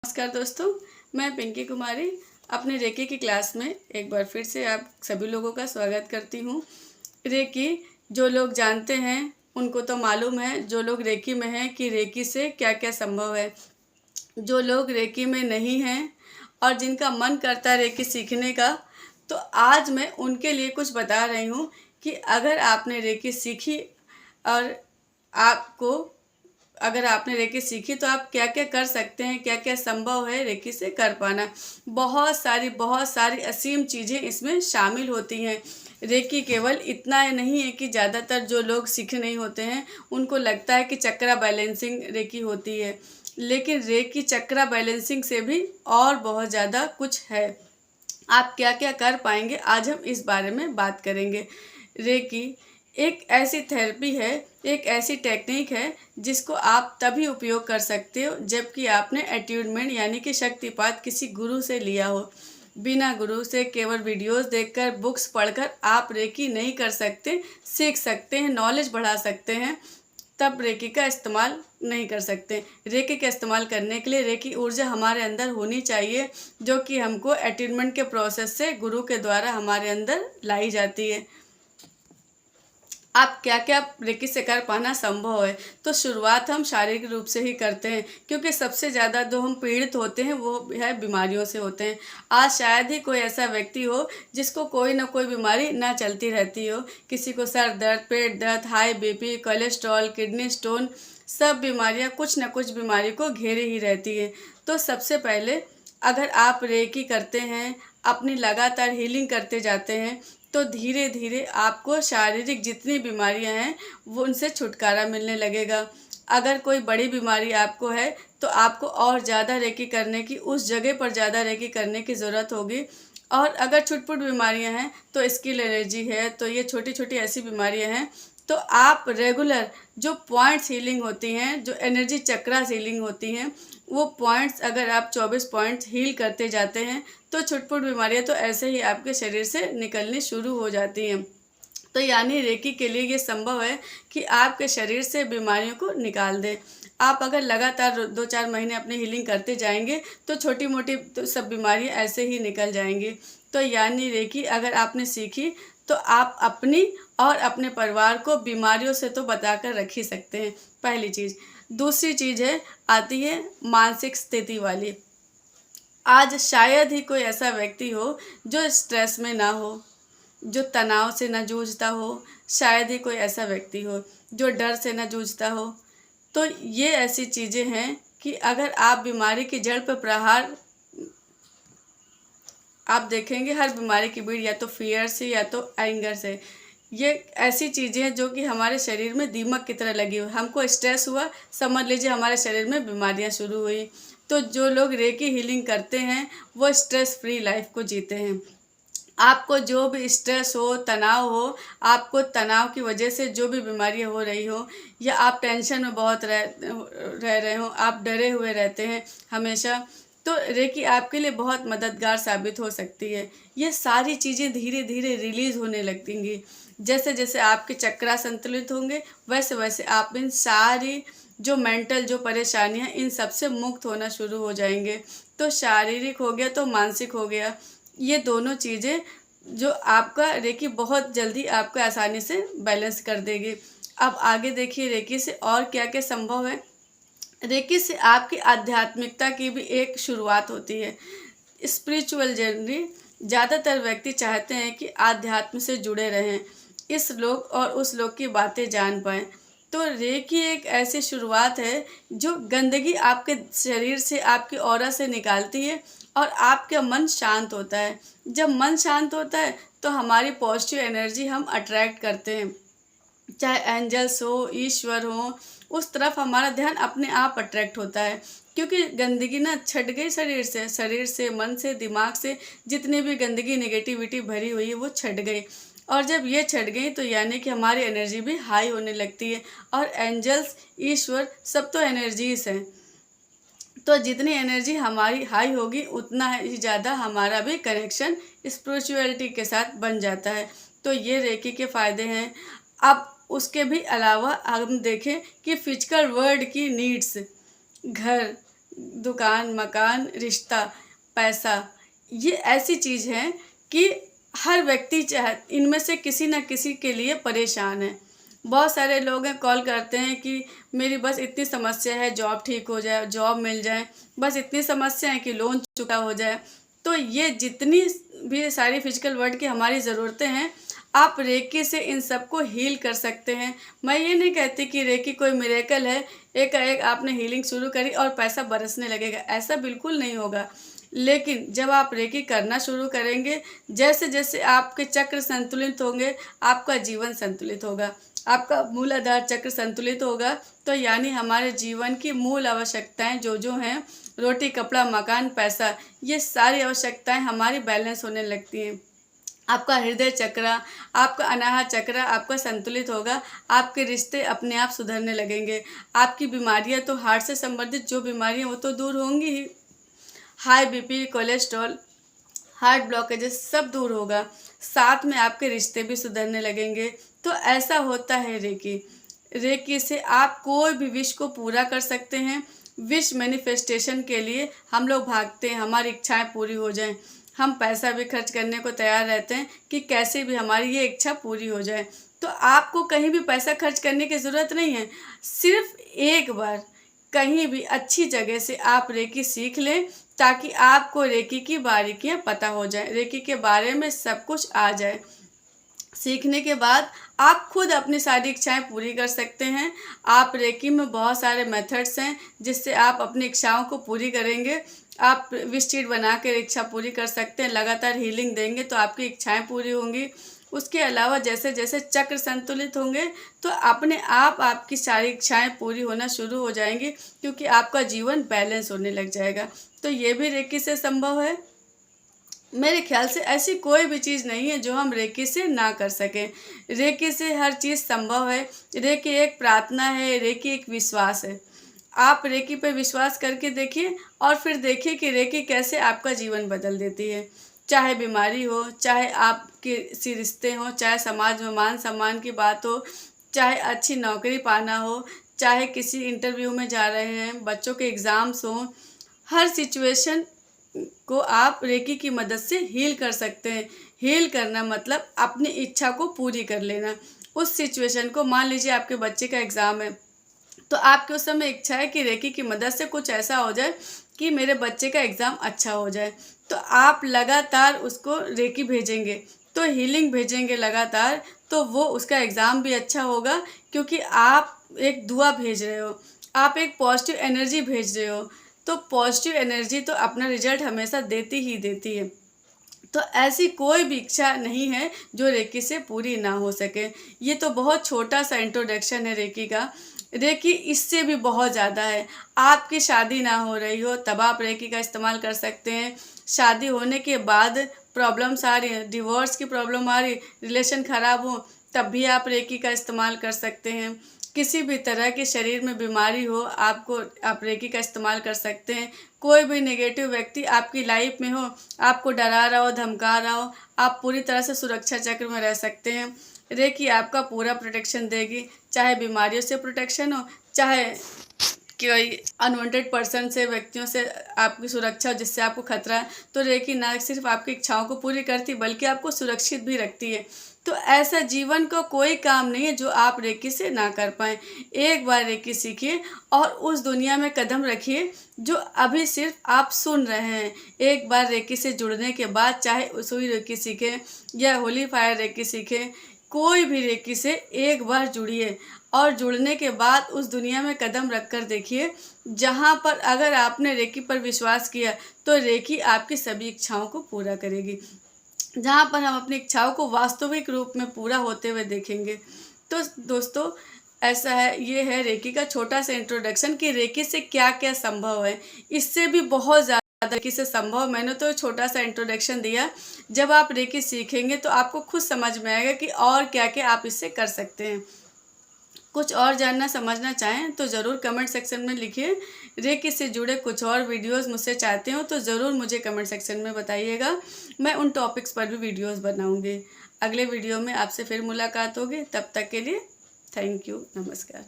नमस्कार दोस्तों, मैं पिंकी कुमारी अपने रेकी की क्लास में एक बार फिर से आप सभी लोगों का स्वागत करती हूँ। रेकी जो लोग जानते हैं उनको तो मालूम है, जो लोग रेकी में हैं, कि रेकी से क्या क्या संभव है। जो लोग रेकी में नहीं हैं और जिनका मन करता है रेकी सीखने का, तो आज मैं उनके लिए कुछ बता रही हूँ कि अगर आपने रेकी सीखी और आपको अगर आपने रेकी सीखी तो आप क्या क्या कर सकते हैं, क्या क्या संभव है रेकी से कर पाना। बहुत सारी असीम चीज़ें इसमें शामिल होती हैं। रेकी केवल इतना नहीं है कि ज़्यादातर जो लोग सीखे नहीं होते हैं उनको लगता है कि चक्रा बैलेंसिंग रेकी होती है, लेकिन रेकी चक्रा बैलेंसिंग से भी और बहुत ज़्यादा कुछ है। आप क्या क्या कर पाएंगे, आज हम इस बारे में बात करेंगे। रेकी एक ऐसी थेरेपी है, एक ऐसी टेक्निक है जिसको आप तभी उपयोग कर सकते हो जबकि आपने अट्यूनमेंट यानी कि शक्तिपात किसी गुरु से लिया हो। बिना गुरु से केवल वीडियोस देखकर, बुक्स पढ़कर आप रेकी नहीं कर सकते। सीख सकते हैं, नॉलेज बढ़ा सकते हैं, तब रेकी का इस्तेमाल नहीं कर सकते। रेकी का इस्तेमाल करने के लिए रेकी ऊर्जा हमारे अंदर होनी चाहिए, जो कि हमको अट्यूनमेंट के प्रोसेस से गुरु के द्वारा हमारे अंदर लाई जाती है। आप क्या क्या रेकी से कर पाना संभव है, तो शुरुआत हम शारीरिक रूप से ही करते हैं, क्योंकि सबसे ज़्यादा जो हम पीड़ित होते हैं वो है बीमारियों से होते हैं। आज शायद ही कोई ऐसा व्यक्ति हो जिसको कोई ना कोई बीमारी ना चलती रहती हो। किसी को सर दर्द, पेट दर्द, high BP, cholesterol, kidney stone, सब बीमारियां कुछ न कुछ बीमारी को घेरे ही रहती है। तो सबसे पहले अगर आप रेकी करते हैं, अपनी लगातार हीलिंग करते जाते हैं, तो धीरे धीरे आपको शारीरिक जितनी बीमारियां हैं वो उनसे छुटकारा मिलने लगेगा। अगर कोई बड़ी बीमारी आपको है तो आपको और ज़्यादा रेकी करने की, उस जगह पर ज़्यादा रेकी करने की ज़रूरत होगी। और अगर छुटपुट बीमारियां हैं तो स्किन एलर्जी है, तो ये छोटी छोटी ऐसी बीमारियां हैं, तो आप रेगुलर जो पॉइंट्स हीलिंग होती हैं, जो एनर्जी चक्रा हीलिंग होती हैं, वो पॉइंट्स अगर आप 24 पॉइंट्स हील करते जाते हैं तो छुटपुट बीमारियां तो ऐसे ही आपके शरीर से निकलनी शुरू हो जाती हैं। तो यानी रेकी के लिए ये संभव है कि आपके शरीर से बीमारियों को निकाल दे। आप अगर लगातार 2-4 महीने अपनी हीलिंग करते जाएंगे तो छोटी मोटी तो सब बीमारियां ऐसे ही निकल जाएंगी। तो यानी रेकी अगर आपने सीखी तो आप अपनी और अपने परिवार को बीमारियों से तो बचाकर रख ही सकते हैं, पहली चीज़। दूसरी चीज़ है, आती है मानसिक स्थिति वाली। आज शायद ही कोई ऐसा व्यक्ति हो जो स्ट्रेस में ना हो, जो तनाव से ना जूझता हो। शायद ही कोई ऐसा व्यक्ति हो जो डर से ना जूझता हो। तो ये ऐसी चीज़ें हैं कि अगर आप बीमारी की जड़ पर प्रहार, आप देखेंगे हर बीमारी की बीड़ या तो फियर से या तो एंगर से। ये ऐसी चीज़ें हैं जो कि हमारे शरीर में दीमक की तरह लगी हुई। हमको स्ट्रेस हुआ, समझ लीजिए हमारे शरीर में बीमारियां शुरू हुई। तो जो लोग रेकी हीलिंग करते हैं वो स्ट्रेस फ्री लाइफ को जीते हैं। आपको जो भी स्ट्रेस हो, तनाव हो, आपको तनाव की वजह से जो भी बीमारियां हो रही हो, या आप टेंशन में बहुत रह रहे हो, आप डरे हुए रहते हैं हमेशा, तो रेकी आपके लिए बहुत मददगार साबित हो सकती है। ये सारी चीज़ें धीरे धीरे रिलीज़ होने लगती। जैसे जैसे आपके चक्रा संतुलित होंगे वैसे वैसे आप इन सारी जो मेंटल जो परेशानियां, इन सब से मुक्त होना शुरू हो जाएंगे। तो शारीरिक हो गया तो मानसिक हो गया, ये दोनों चीज़ें जो आपका रेकी बहुत जल्दी आपको आसानी से बैलेंस कर देगी। अब आगे देखिए रेकी से और क्या क्या संभव है। रेकी से आपकी आध्यात्मिकता की भी एक शुरुआत होती है, स्पिरिचुअल जर्नी। ज़्यादातर व्यक्ति चाहते हैं कि आध्यात्म से जुड़े रहें, इस लोक और उस लोक की बातें जान पाएँ। तो रेकी एक ऐसी शुरुआत है जो गंदगी आपके शरीर से, आपकी ऑरा से निकालती है और आपका मन शांत होता है। जब मन शांत होता है तो हमारी पॉजिटिव एनर्जी हम अट्रैक्ट करते हैं, चाहे एंजल्स हो, ईश्वर हो, उस तरफ हमारा ध्यान अपने आप अट्रैक्ट होता है। क्योंकि गंदगी ना छट गई शरीर से, मन से, दिमाग से, जितनी भी गंदगी नेगेटिविटी भरी हुई है वो छट गई। और जब ये छट गई तो यानी कि हमारी एनर्जी भी हाई होने लगती है। और एंजल्स, ईश्वर, सब तो एनर्जीज हैं। तो जितनी एनर्जी हमारी हाई होगी उतना ही ज़्यादा हमारा भी कनेक्शन स्पिरिचुअलिटी के साथ बन जाता है। तो ये रेकी के फ़ायदे हैं। अब उसके भी अलावा हम देखें कि फिजिकल वर्ल्ड की नीड्स, घर, दुकान, मकान, रिश्ता, पैसा, ये ऐसी चीज़ हैं कि हर व्यक्ति चाहे इनमें से किसी न किसी के लिए परेशान है। बहुत सारे लोग हैं कॉल करते हैं कि मेरी बस इतनी समस्या है, जॉब ठीक हो जाए, जॉब मिल जाए, बस इतनी समस्या है कि लोन चुका हो जाए। तो ये जितनी भी सारी फिजिकल वर्ल्ड की हमारी ज़रूरतें हैं, आप रेकी से इन सबको हील कर सकते हैं। मैं ये नहीं कहती कि रेकी कोई मिरेकल है, एकाएक आपने हीलिंग शुरू करी और पैसा बरसने लगेगा, ऐसा बिल्कुल नहीं होगा। लेकिन जब आप रेकी करना शुरू करेंगे, जैसे जैसे आपके चक्र संतुलित होंगे, आपका जीवन संतुलित होगा, आपका मूलाधार चक्र संतुलित होगा। तो यानी हमारे जीवन की मूल आवश्यकताएं जो हैं, रोटी, कपड़ा, मकान, पैसा, ये सारी आवश्यकताएं हमारी बैलेंस होने लगती हैं। आपका हृदय चक्र, आपका अनाहत चक्र आपका संतुलित होगा, आपके रिश्ते अपने आप सुधरने लगेंगे, आपकी बीमारियां तो हार्ट से संबंधित जो बीमारियां वो तो दूर होंगी ही, high BP, cholesterol, heart blockages सब दूर होगा, साथ में आपके रिश्ते भी सुधरने लगेंगे। तो ऐसा होता है रेकी। रेकी से आप कोई भी विश को पूरा कर सकते हैं। विश मैनिफेस्टेशन के लिए हम लोग भागते हैं, हमारी इच्छाएं पूरी हो जाएं। हम पैसा भी खर्च करने को तैयार रहते हैं कि कैसे भी हमारी ये इच्छा पूरी हो जाए। तो आपको कहीं भी पैसा खर्च करने की ज़रूरत नहीं है, सिर्फ एक बार कहीं भी अच्छी जगह से आप रेकी सीख लें, ताकि आपको रेकी की बारीकियां पता हो जाए, रेकी के बारे में सब कुछ आ जाए। सीखने के बाद आप खुद अपनी सारी इच्छाएं पूरी कर सकते हैं। आप रेकी में बहुत सारे मेथड्स हैं जिससे आप अपनी इच्छाओं को पूरी करेंगे। आप विश शीट बना कर इच्छा पूरी कर सकते हैं। लगातार हीलिंग देंगे तो आपकी इच्छाएं पूरी होंगी। उसके अलावा जैसे जैसे चक्र संतुलित होंगे तो अपने आप आपकी सारी इच्छाएं पूरी होना शुरू हो जाएंगी, क्योंकि आपका जीवन बैलेंस होने लग जाएगा। तो ये भी रेकी से संभव है। मेरे ख्याल से ऐसी कोई भी चीज़ नहीं है जो हम रेकी से ना कर सकें। रेकी से हर चीज़ संभव है। रेकी एक प्रार्थना है, रेकी एक विश्वास है। आप रेकी पर विश्वास करके देखिए और फिर देखिए कि रेकी कैसे आपका जीवन बदल देती है। चाहे बीमारी हो, चाहे आपके किसी रिश्ते हों, चाहे समाज में मान सम्मान की बात हो, चाहे अच्छी नौकरी पाना हो, चाहे किसी इंटरव्यू में जा रहे हैं, बच्चों के एग्ज़ाम्स हों, हर सिचुएशन को आप रेकी की मदद से हील कर सकते हैं। हील करना मतलब अपनी इच्छा को पूरी कर लेना। उस सिचुएशन को, मान लीजिए आपके बच्चे का एग्ज़ाम है, तो आपकी उस समय इच्छा है कि रेकी की मदद से कुछ ऐसा हो जाए कि मेरे बच्चे का एग्ज़ाम अच्छा हो जाए। तो आप लगातार उसको रेकी भेजेंगे, तो हीलिंग भेजेंगे लगातार, तो वो उसका एग्ज़ाम भी अच्छा होगा, क्योंकि आप एक दुआ भेज रहे हो, आप एक पॉजिटिव एनर्जी भेज रहे हो। तो पॉजिटिव एनर्जी तो अपना रिजल्ट हमेशा देती ही देती है। तो ऐसी कोई भी इच्छा नहीं है जो रेकी से पूरी ना हो सके। ये तो बहुत छोटा सा इंट्रोडक्शन है रेकी का। रेकी इससे भी बहुत ज़्यादा है। आपकी शादी ना हो रही हो तब आप रेकी का इस्तेमाल कर सकते हैं। शादी होने के बाद प्रॉब्लम्स आ रही हैं, डिवोर्स की प्रॉब्लम आ रही, रिलेशन ख़राब हो, तब भी आप रेकी का इस्तेमाल कर सकते हैं। किसी भी तरह के शरीर में बीमारी हो, आप रेकी का इस्तेमाल कर सकते हैं। कोई भी नेगेटिव व्यक्ति आपकी लाइफ में हो, आपको डरा रहा हो, धमका रहा हो, आप पूरी तरह से सुरक्षा चक्र में रह सकते हैं। रेकी आपका पूरा प्रोटेक्शन देगी, चाहे बीमारियों से प्रोटेक्शन हो, चाहे कोई अनवांटेड पर्सन से, व्यक्तियों से आपकी सुरक्षा हो जिससे आपको खतरा है। तो रेकी ना सिर्फ आपकी इच्छाओं को पूरी करती बल्कि आपको सुरक्षित भी रखती है। तो ऐसा जीवन का कोई काम नहीं है जो आप रेकी से ना कर पाएँ। एक बार रेकी सीखिए और उस दुनिया में कदम रखिए जो अभी सिर्फ आप सुन रहे हैं। एक बार रेकी से जुड़ने के बाद, चाहे सुई रेकी सीखें या होली फायर रेकी सीखें, कोई भी रेकी से एक बार जुड़िए और जुड़ने के बाद उस दुनिया में कदम रख कर देखिए, जहाँ पर अगर आपने रेकी पर विश्वास किया तो रेकी आपकी सभी इच्छाओं को पूरा करेगी। जहाँ पर हम अपनी इच्छाओं को वास्तविक रूप में पूरा होते हुए देखेंगे। तो दोस्तों, ऐसा है, ये है रेकी का छोटा सा इंट्रोडक्शन कि रेकी से क्या क्या संभव है। इससे भी बहुत ज़्यादा रेकी से संभव, मैंने तो छोटा सा इंट्रोडक्शन दिया। जब आप रेकी सीखेंगे तो आपको खुद समझ में आएगा कि और क्या क्या आप इससे कर सकते हैं। कुछ और जानना समझना चाहें तो ज़रूर कमेंट सेक्शन में लिखिए। रेकी से जुड़े कुछ और वीडियोस मुझसे चाहते हो तो ज़रूर मुझे कमेंट सेक्शन में बताइएगा। मैं उन टॉपिक्स पर भी वीडियोस बनाऊंगी। अगले वीडियो में आपसे फिर मुलाकात होगी। तब तक के लिए थैंक यू, नमस्कार।